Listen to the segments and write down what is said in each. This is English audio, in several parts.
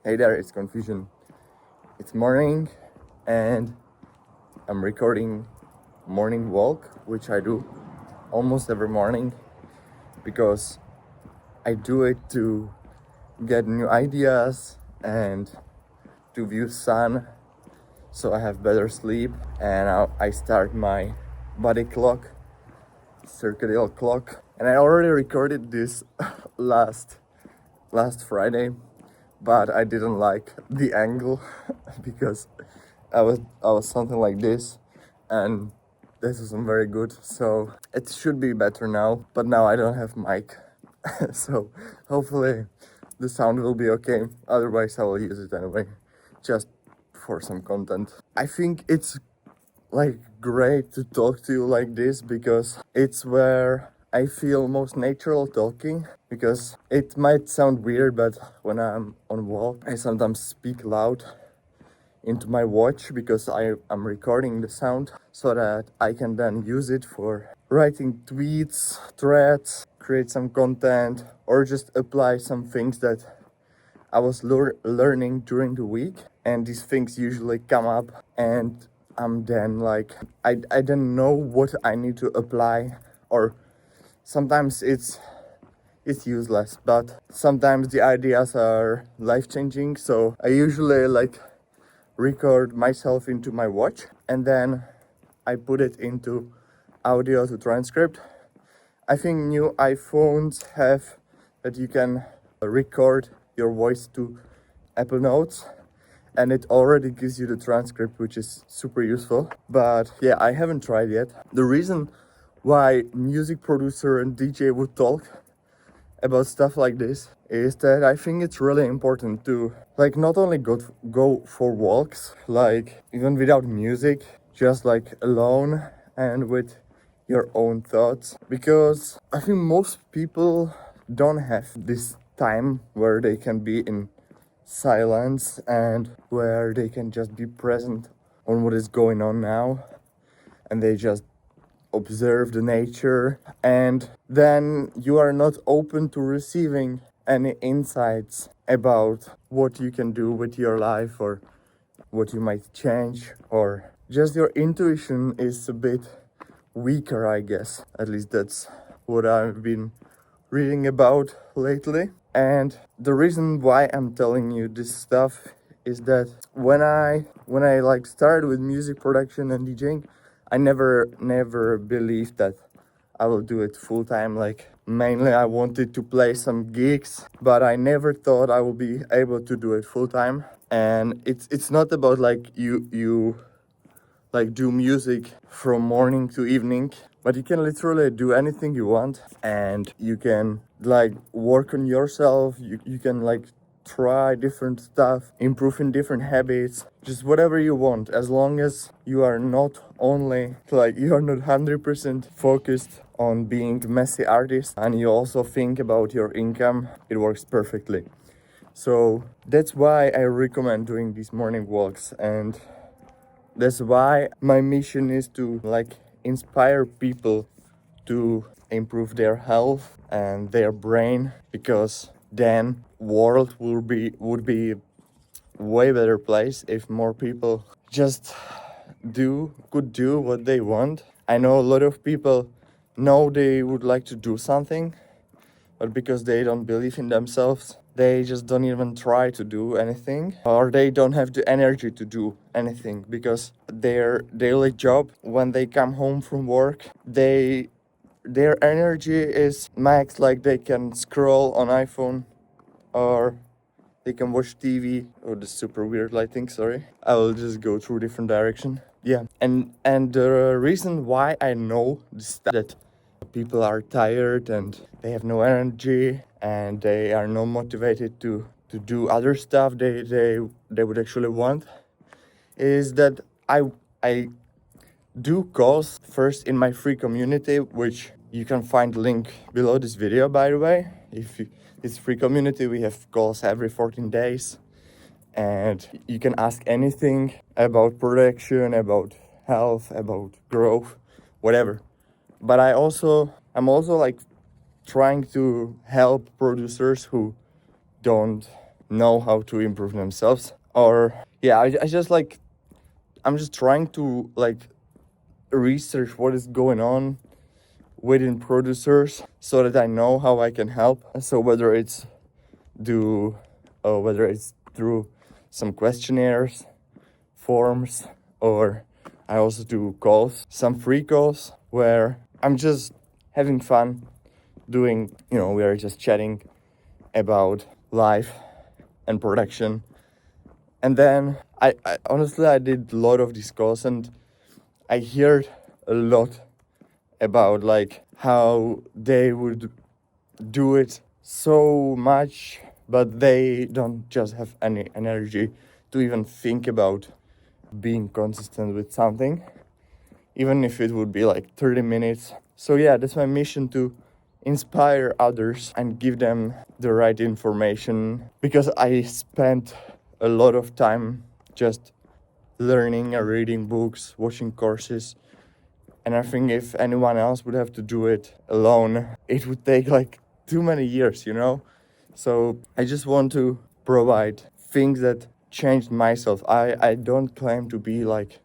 Hey there, it's Confusion. It's morning and I'm recording morning walk, which I do almost every morning because I do it to get new ideas and to view sun so I have better sleep, and I start my body clock, circadian clock. And I already recorded this last Friday, but I didn't like the angle because I was something like this, and this isn't very good. So it should be better now, but now I don't have mic, so hopefully the sound will be okay. Otherwise, I will use it anyway, just for some content. I think it's like great to talk to you like this because it's where I feel most natural talking. Because it might sound weird, but when I'm on walk, I sometimes speak loud into my watch because I'm recording the sound so that I can then use it for writing tweets, threads, create some content, or just apply some things that I was learning during the week. And these things usually come up, and I'm then like, I don't know what I need to apply, or sometimes it's useless, but sometimes the ideas are life-changing. So I usually like record myself into my watch and then I put it into audio to transcript. I think new iPhones have that you can record your voice to Apple Notes, and it already gives you the transcript, which is super useful. But yeah, I haven't tried yet. The reason why music producer and DJ would talk about stuff like this is that I think it's really important to like not only go for walks, like even without music, just like alone and with your own thoughts, because I think most people don't have this time where they can be in silence and where they can just be present on what is going on now, and they just observe the nature, and then you are not open to receiving any insights about what you can do with your life or what you might change, or just your intuition is a bit weaker, I guess. At least that's what I've been reading about lately. And the reason why I'm telling you this stuff is that when I like started with music production and DJing, I never believed that I will do it full time. Like mainly I wanted to play some gigs, but I never thought I would be able to do it full time. And it's not about like you like do music from morning to evening, but you can literally do anything you want, and you can like work on yourself. You can like try different stuff, improve in different habits, just whatever you want, as long as you are not only like you are not 100% focused on being a messy artist and you also think about your income. It works perfectly. So that's why I recommend doing these morning walks, and that's why my mission is to like inspire people to improve their health and their brain, because then world would be way better place if more people just could do what they want. I know a lot of people know they would like to do something, but because they don't believe in themselves, they just don't even try to do anything, or they don't have the energy to do anything because their daily job, when they come home from work, their energy is max, like they can scroll on iPhone or they can watch TV. Oh, this super weird lighting, sorry. I will just go through different direction. Yeah, and the reason why I know this, that people are tired and they have no energy and they are not motivated to do other stuff they would actually want, is that I do calls first in my free community, which you can find link below this video, by the way. If you, it's free community, we have calls every 14 days and you can ask anything about production, about health, about growth, whatever. But I'm also like trying to help producers who don't know how to improve themselves. Or yeah, I just like, I'm just trying to like research what is going on within producers so that I know how I can help. So whether it's whether it's through some questionnaires, forms, or I also do calls, some free calls where I'm just having fun doing, we are just chatting about life and production. And then I honestly, I did a lot of these calls, and I heard a lot about like how they would do it so much, but they don't just have any energy to even think about being consistent with something, even if it would be like 30 minutes. So yeah, that's my mission, to inspire others and give them the right information, because I spent a lot of time just learning and reading books, watching courses. And I think if anyone else would have to do it alone, it would take like too many years, So I just want to provide things that changed myself. I don't claim to be like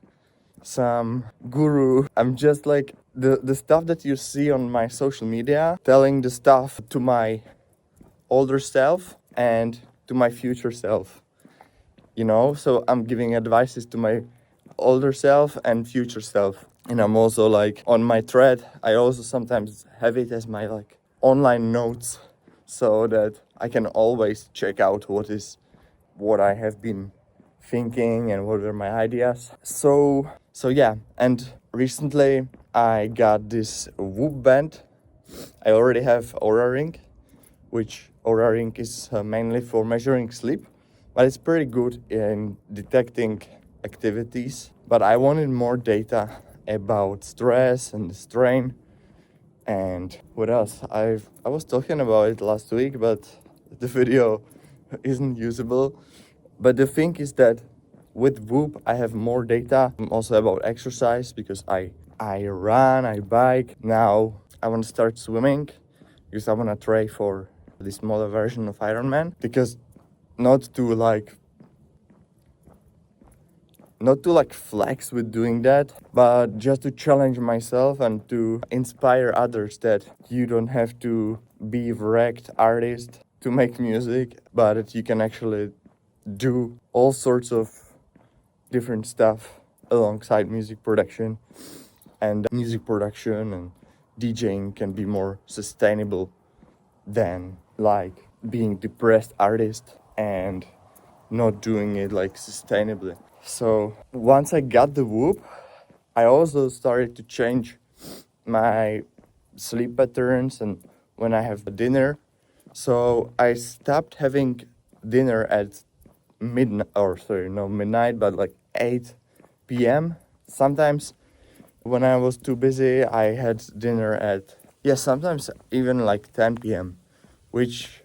some guru. I'm just like the stuff that you see on my social media, telling the stuff to my older self and to my future self, So I'm giving advices to my older self and future self. And I'm also like on my thread, I also sometimes have it as my like online notes, so that I can always check out what I have been thinking and what are my ideas. So yeah, and recently I got this Whoop band. I already have Aura Ring, which Aura Ring is mainly for measuring sleep, but it's pretty good in detecting activities. But I wanted more data about stress and strain. And what else? I was talking about it last week, but the video isn't usable. But the thing is that with Whoop, I have more data also about exercise, because I run, I bike. Now I want to start swimming, because I want to try for the smaller version of Ironman, because not to like flex with doing that, but just to challenge myself and to inspire others that you don't have to be wrecked artist to make music, but that you can actually do all sorts of different stuff alongside music production. And music production and DJing can be more sustainable than like being depressed artist and not doing it like sustainably. So once I got the Whoop, I also started to change my sleep patterns and when I have dinner. So I stopped having dinner at midnight, but like 8 p.m. Sometimes when I was too busy, I had dinner at, sometimes even like 10 p.m., which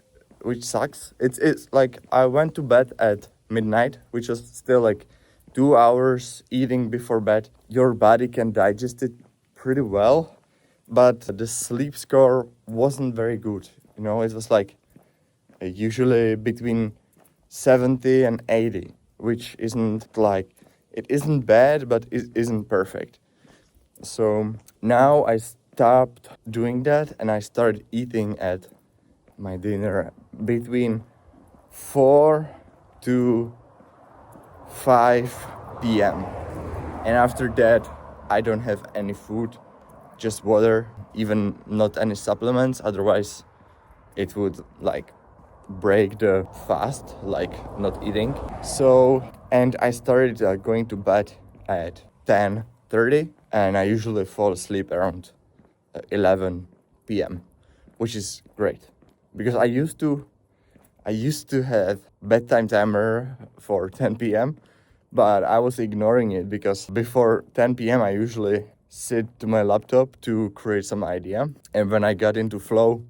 sucks. It's like I went to bed at midnight, which was still like 2 hours eating before bed. Your body can digest it pretty well, but the sleep score wasn't very good. It was like usually between 70 and 80, which isn't like, it isn't bad, but it isn't perfect. So now I stopped doing that and I started eating at my dinner between 4 to 5 p.m. And after that, I don't have any food, just water, even not any supplements. Otherwise, it would like break the fast, like not eating. So, and I started going to bed at 10:30, and I usually fall asleep around 11 p.m., which is great, because I used to have bedtime timer for 10 p.m., but I was ignoring it, because before 10 p.m. I usually sit to my laptop to create some idea. And when I got into flow,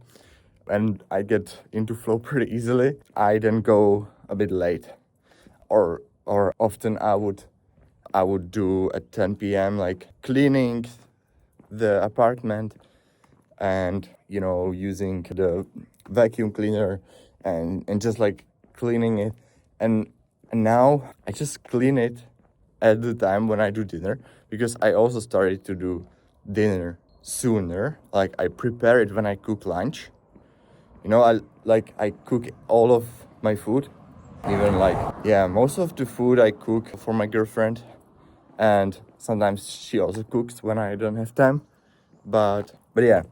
and I get into flow pretty easily, I then go a bit late. Or often I would do at 10 p.m. like cleaning the apartment and using the vacuum cleaner and just like cleaning it, and now I just clean it at the time when I do dinner, because I also started to do dinner sooner. Like I prepare it when I cook lunch. You know, I cook all of my food, even like, yeah, most of the food I cook for my girlfriend, and sometimes she also cooks when I don't have time. But yeah,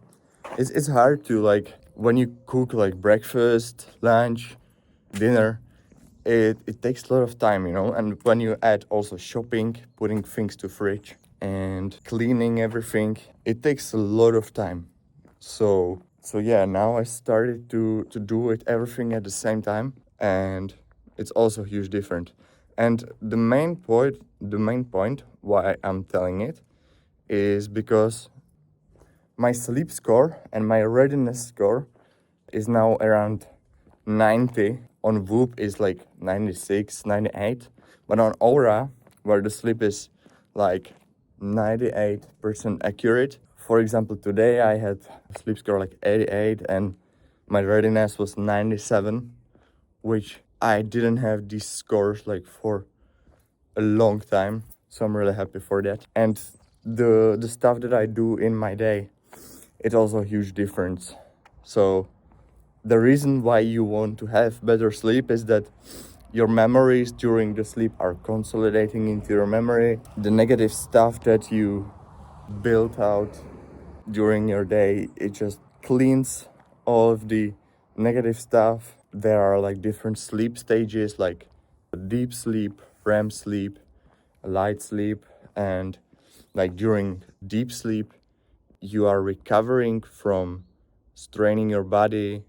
it's hard to, like, when you cook like breakfast, lunch, dinner, it takes a lot of time, you know. And when you add also shopping, putting things to fridge and cleaning everything, it takes a lot of time. So yeah, now I started to do it everything at the same time, and it's also huge different. And the main point why I'm telling it is because my sleep score and my readiness score is now around 90. On Whoop is like 96, 98. But on Aura, where the sleep is like 98% accurate. For example, today I had a sleep score like 88 and my readiness was 97, which I didn't have these scores like for a long time. So I'm really happy for that. And the stuff that I do in my day, it's also a huge difference. So the reason why you want to have better sleep is that your memories during the sleep are consolidating into your memory. The negative stuff that you built out during your day, it just cleans all of the negative stuff. There are like different sleep stages, like deep sleep, REM sleep, light sleep, and like during deep sleep you are recovering from straining your body,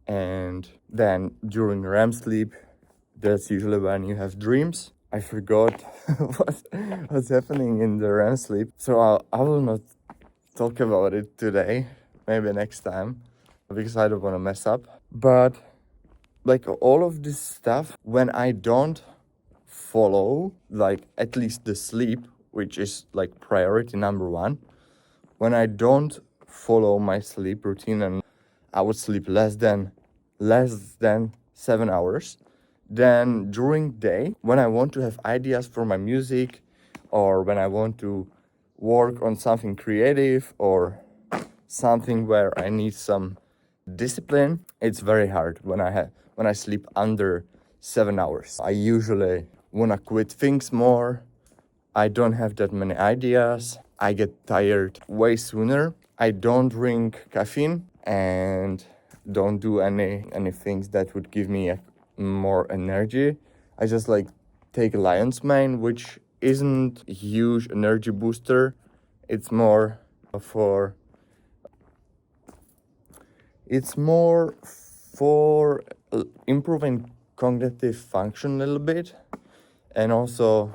and then during REM sleep, that's usually when you have dreams. I forgot what's happening in the REM sleep, so I will not talk about it today. Maybe next time, because I don't want to mess up. But like all of this stuff, when I don't follow, like at least the sleep, which is like priority number one, when I don't follow my sleep routine and I would sleep less than 7 hours, then during day, when I want to have ideas for my music, or when I want to work on something creative or something where I need some discipline, it's very hard when I sleep under 7 hours. I usually want to quit things more. I don't have that many ideas. I get tired way sooner. I don't drink caffeine and don't do any things that would give me more energy. I just like take a lion's mane, which isn't a huge energy booster. It's more for improving cognitive function a little bit, and also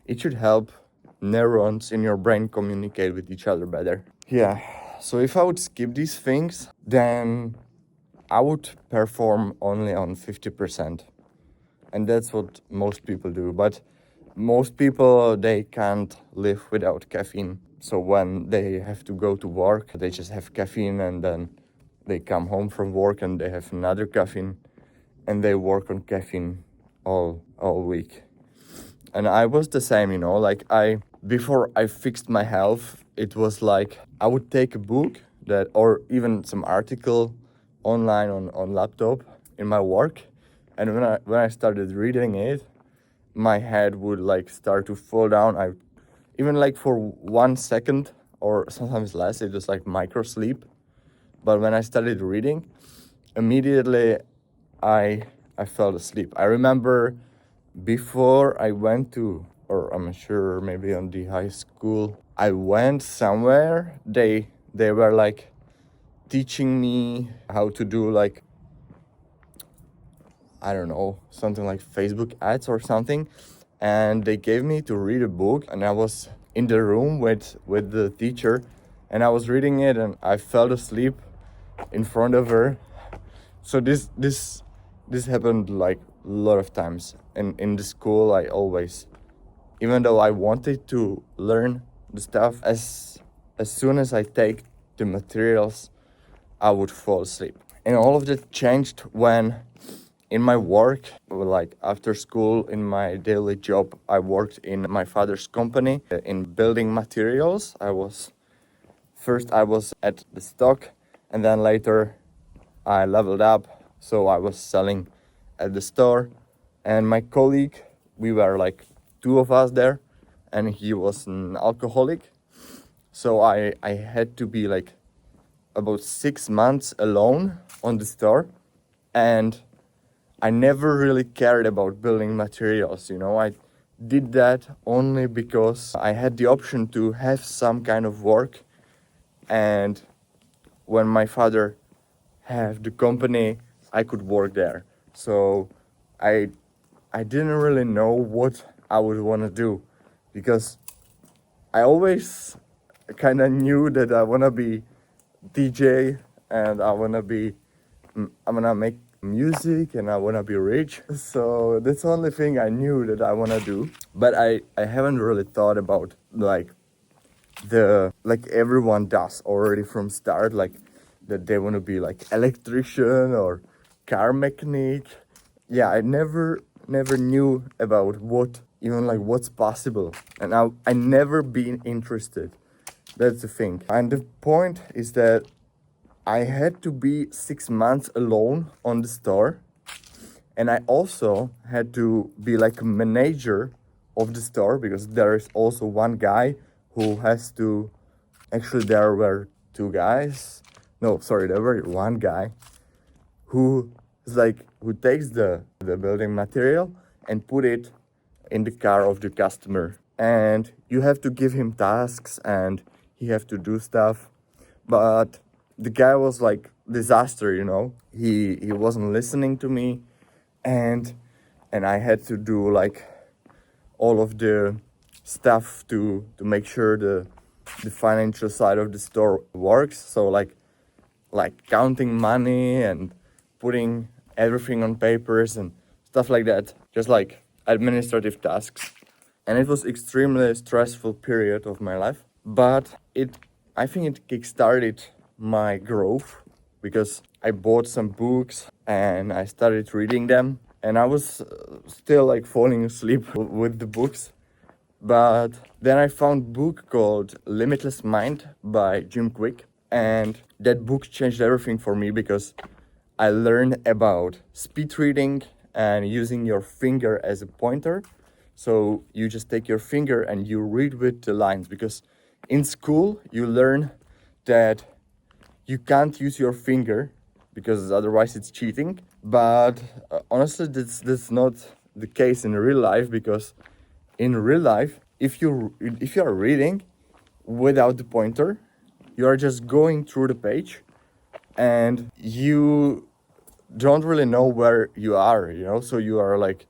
it should help neurons in your brain communicate with each other better. Yeah, so if I would skip these things, then I would perform only on 50%. And that's what most people do. But most people, they can't live without caffeine. So when they have to go to work, they just have caffeine, and then they come home from work and they have another caffeine, and they work on caffeine all week. And I was the same, you know, like before I fixed my health, it was like I would take a book or even some article online on laptop in my work, and when I started reading it, my head would like start to fall down. I even like for 1 second or sometimes less, it was like micro sleep. But when I started reading, immediately I fell asleep. I remember before I went to, or I'm sure maybe on the high school, I went somewhere. They were like teaching me how to do like, I don't know, something like Facebook ads or something. And they gave me to read a book, and I was in the room with the teacher, and I was reading it, and I fell asleep in front of her. So this happened like a lot of times. And in the school, I always, even though I wanted to learn the stuff, as soon as I take the materials, I would fall asleep. And all of that changed when in my work, like after school, in my daily job, I worked in my father's company in building materials. I was at the stock, and then later I leveled up, so I was selling at the store. And my colleague, we were like two of us there, and he was an alcoholic. So I had to be like about 6 months alone on the store, and I never really cared about building materials, you know. I did that only because I had the option to have some kind of work, and when my father had the company, I could work there. So I I didn't really know what I would want to do, because I always kind of knew that I want to be DJ, and I want to make music, and I want to be rich. So that's the only thing I knew that I want to do. But I haven't really thought about like everyone does already from start, like that they want to be like electrician or car mechanic. Yeah, I never knew about what's possible, and I never been interested. That's the thing. And the point is that I had to be 6 months alone on the store, and I also had to be like a manager of the store, because there is also one guy who has to. Actually, there were two guys. No, sorry, there were one guy who is like who takes the building material and put it in the car of the customer, and you have to give him tasks and he have to do stuff. But the guy was like disaster, you know. He wasn't listening to me, and I had to do like all of the stuff to make sure the financial side of the store works. So like counting money and putting everything on papers and stuff like that, just like administrative tasks. And it was extremely stressful period of my life, but I think it kickstarted my growth, because I bought some books and I started reading them, and I was still like falling asleep with the books. But then I found a book called Limitless Mind by Jim Quick, and that book changed everything for me, because I learned about speed reading and using your finger as a pointer. So you just take your finger and you read with the lines, because in school you learn that you can't use your finger because otherwise it's cheating. But honestly, that's not the case in real life, because in real life, if you are reading without the pointer, you are just going through the page, and you don't really know where you are, you know. So you are like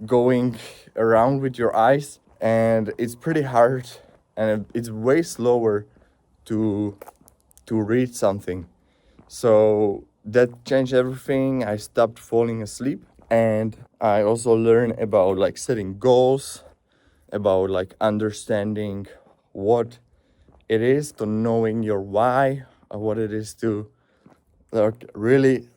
going around with your eyes, and it's pretty hard, and it's way slower to read something. So that changed everything. I stopped falling asleep, and I also learned about like setting goals, about like understanding what it is to knowing your why, what it is to like really,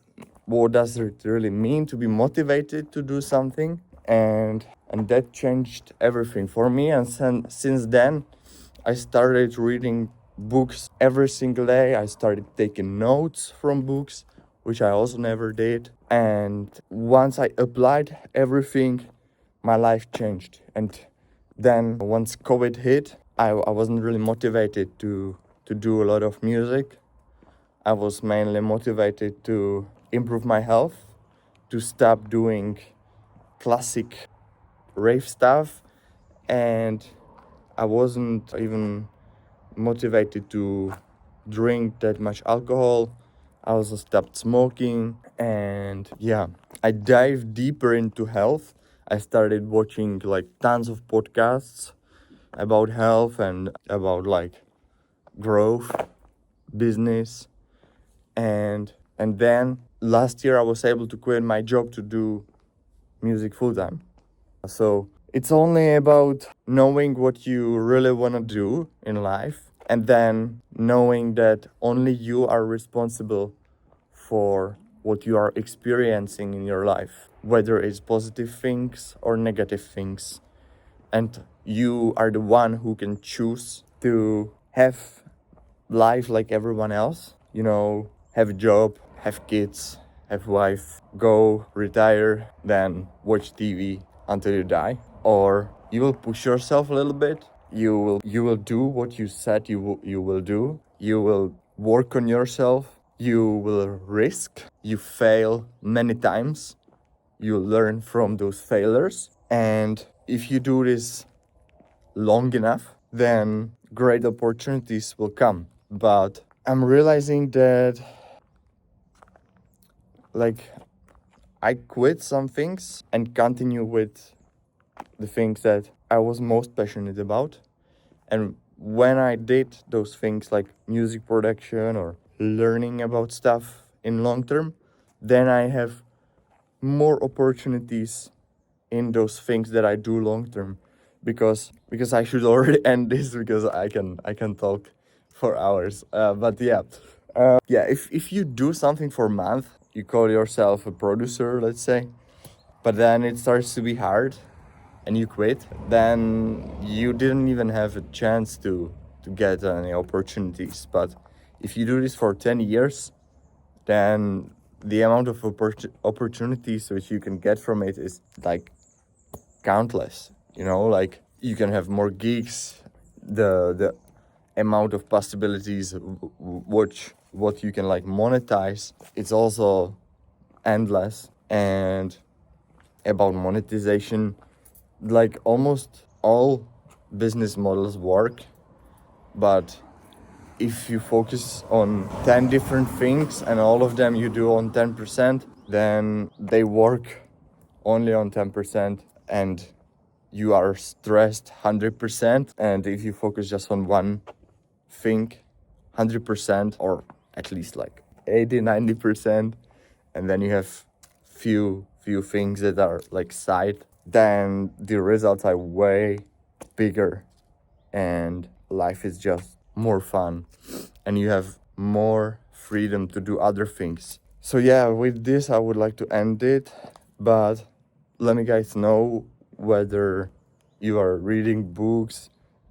what does it really mean to be motivated to do something. And that changed everything for me. And since then I started reading books every single day. I started taking notes from books, which I also never did. And once I applied everything, my life changed. And then once COVID hit, I wasn't really motivated to do a lot of music. I was mainly motivated to improve my health, to stop doing classic rave stuff, and I wasn't even motivated to drink that much alcohol. I also stopped smoking, and yeah, I dived deeper into health. I started watching like tons of podcasts about health and about like growth, business, and then last year I was able to quit my job to do music full time. So it's only about knowing what you really want to do in life, and then knowing that only you are responsible for what you are experiencing in your life, whether it's positive things or negative things. And you are the one who can choose to have life like everyone else, you know, have a job, have kids, have wife, go retire, then watch TV until you die. Or you will push yourself a little bit. You will do what you said you will do. You will work on yourself. You will risk. You fail many times. You learn from those failures. And if you do this long enough, then great opportunities will come. But I'm realizing that, like, I quit some things and continue with the things that I was most passionate about. And when I did those things like music production or learning about stuff in long term, then I have more opportunities in those things that I do long term. Because I should already end this because I can talk for hours. But yeah, if you do something for a month, you call yourself a producer, let's say, but then it starts to be hard and you quit, then you didn't even have a chance to get any opportunities. But if you do this for 10 years, then the amount of opportunities which you can get from it is like countless, you know, like you can have more gigs, the amount of possibilities what you can like monetize, it's also endless. And about monetization, like almost all business models work, but if you focus on 10 different things and all of them you do on 10%, then they work only on 10% and you are stressed 100%. And if you focus just on one thing 100%, or at least like 80-90%, and then you have few things that are like side, then the results are way bigger and life is just more fun and you have more freedom to do other things. So yeah, with this I would like to end it, but let me guys know whether you are reading books,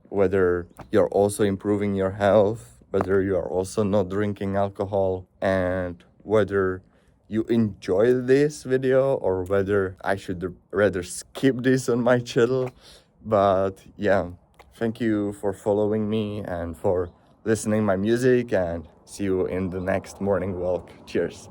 whether you're also improving your health, whether you are also not drinking alcohol, and whether you enjoy this video or whether I should rather skip this on my channel. But yeah, thank you for following me and for listening my music, and see you in the next morning walk. Cheers.